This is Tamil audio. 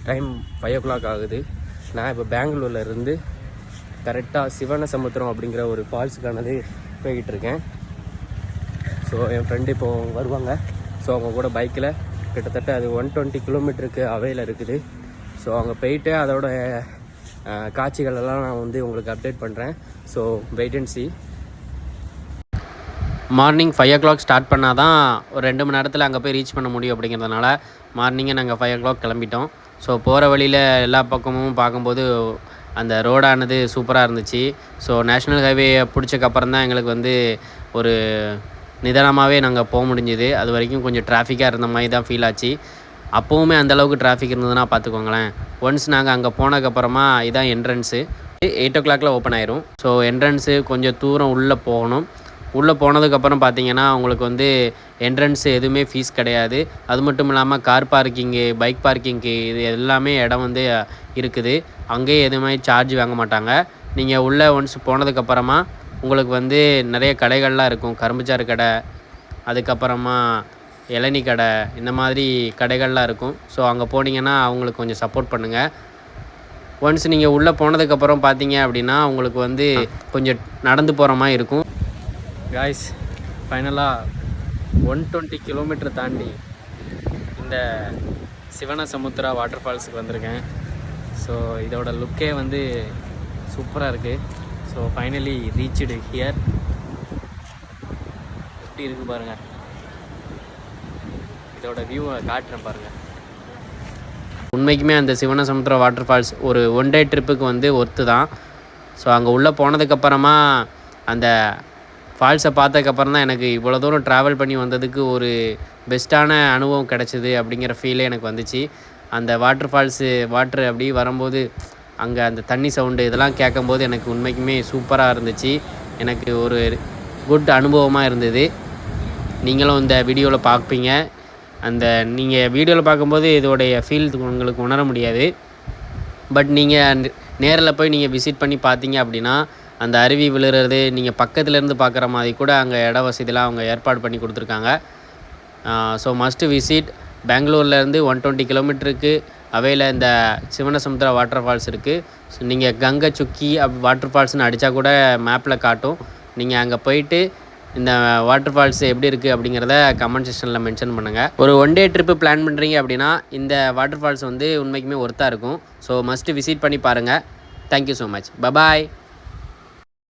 டைம் 5 o'clock ஆகுது. நான் இப்போ பெங்களூரில் இருந்து கரெக்டாக சிவனசமுத்திரம் அப்படிங்கிற ஒரு ஃபால்ஸுக்கானது போய்கிட்டுருக்கேன். ஸோ என் ஃப்ரெண்டு இப்போது வருவாங்க. ஸோ அவங்க கூட பைக்கில் கிட்டத்தட்ட அது 120 கிலோமீட்டருக்கு அவையில் இருக்குது. ஸோ அங்கே போயிட்டு அதோட காட்சிகளெல்லாம் நான் வந்து உங்களுக்கு அப்டேட் பண்ணுறேன். So wait and see. Morning 5 o'clock start பண்ணால் தான் ஒரு 2 மணி நேரத்தில் அங்கே போய் ரீச் பண்ண முடியும். அப்படிங்கிறதுனால மார்னிங்கே நாங்கள் 5 o'clock கிளம்பிட்டோம். ஸோ போகிற வழியில் எல்லா பக்கமும் பார்க்கும்போது அந்த ரோடானது சூப்பராக இருந்துச்சு. ஸோ நேஷ்னல் ஹைவே பிடிச்சக்கப்புறம் தான் எங்களுக்கு வந்து ஒரு நிதானமாகவே நாங்கள் போக முடிஞ்சுது. அது வரைக்கும் கொஞ்சம் டிராஃபிக்காக இருந்த மாதிரி தான் ஃபீல் ஆச்சு. அப்போவுமே அந்தளவுக்கு டிராஃபிக் இருந்ததுன்னா பார்த்துக்கோங்களேன். ஒன்ஸ் நாங்கள் அங்கே போனதுக்கப்புறமா இதான் என்ட்ரன்ஸு. 8 o'clock ஓப்பன் ஆயிரும். ஸோ என்ட்ரன்ஸு கொஞ்சம் தூரம் உள்ளே போகணும். உள்ளே போனதுக்கப்புறம் பார்த்தீங்கன்னா உங்களுக்கு வந்து என்ட்ரன்ஸு எதுவுமே ஃபீஸ் கிடையாது. அது மட்டும் இல்லாமல் கார் பார்க்கிங்கு, பைக் பார்க்கிங்கு இது எல்லாமே இடம் வந்து இருக்குது. அங்கேயே எதுவுமே சார்ஜ் வாங்க மாட்டாங்க. நீங்கள் உள்ளே ஒன்ஸ் போனதுக்கப்புறமா உங்களுக்கு வந்து நிறைய கடைகள்லாம் இருக்கும். கரும்புச்சாறு கடை, அதுக்கப்புறமா இளநீ கடை, இந்த மாதிரி கடைகள்லாம் இருக்கும். ஸோ அங்கே போனீங்கன்னா அவங்களுக்கு கொஞ்சம் சப்போர்ட் பண்ணுங்கள். ஒன்ஸ் நீங்கள் உள்ளே போனதுக்கப்புறம் பார்த்தீங்க அப்படின்னா உங்களுக்கு வந்து கொஞ்சம் நடந்து போகிற மாதிரி இருக்கும். காய்ஸ், ஃபைனலாக 120 கிலோமீட்டர் தாண்டி இந்த சிவனசமுத்திரா வாட்டர் ஃபால்ஸுக்கு வந்திருக்கேன். ஸோ இதோட லுக்கே வந்து சூப்பராக இருக்குது. So finally reached here. எப்படி இருக்குது பாருங்கள். இதோட வியூவை காட்டுறேன் பாருங்கள். உண்மைக்குமே அந்த சிவனசமுத்திரா வாட்டர் ஃபால்ஸ் ஒரு 1 day ட்ரிப்புக்கு வந்து ஒர்த்து தான். ஸோ அங்கே உள்ளே போனதுக்கப்புறமா அந்த ஃபால்ஸை பார்த்ததுக்கப்புறம் தான் எனக்கு இவ்வளோ தூரம் ட்ராவல் பண்ணி வந்ததுக்கு ஒரு பெஸ்ட்டான அனுபவம் கிடச்சிது அப்படிங்கிற ஃபீலே எனக்கு வந்துச்சு. அந்த வாட்டர் ஃபால்ஸு வாட்ரு அப்படி வரும்போது அங்கே அந்த தண்ணி சவுண்டு இதெல்லாம் கேட்கும்போது எனக்கு உண்மைக்குமே சூப்பராக இருந்துச்சு. எனக்கு ஒரு குட் அனுபவமாக இருந்தது. நீங்களும் இந்த வீடியோவில் பார்ப்பீங்க. அந்த நீங்கள் வீடியோவில் பார்க்கும்போது இதோடைய ஃபீல் உங்களுக்கு உணர முடியாது. பட் நீங்கள் நேரில் போய் நீங்கள் விசிட் பண்ணி பார்த்தீங்க அப்படின்னா அந்த அருவி விழுறது நீங்கள் பக்கத்துலேருந்து பார்க்குற மாதிரி கூட அங்கே இட வசதிலாம் அவங்க ஏற்பாடு பண்ணி கொடுத்துருக்காங்க. So must visit. பெங்களூர்லேருந்து 120 கிலோமீட்டருக்கு அவையில் இந்த சிவனசமுத்திரா வாட்டர் ஃபால்ஸ் இருக்குது. ஸோ நீங்கள் கங்கை சுக்கி வாட்டர் ஃபால்ஸ்னு அடித்தா கூட மேப்பில் காட்டும். நீங்கள் அங்கே போயிட்டு இந்த வாட்டர் ஃபால்ஸ் எப்படி இருக்குது அப்படிங்கிறத கமெண்ட் செக்ஷனில் மென்ஷன் பண்ணுங்கள். ஒரு 1 day ட்ரிப்பு பிளான் பண்ணுறீங்க அப்படின்னா இந்த வாட்டர் ஃபால்ஸ் வந்து உண்மைக்குமே ஒர்த்தாக இருக்கும். ஸோ மஸ்ட்டு விசிட் பண்ணி பாருங்கள். Thank you so much. பபாய்.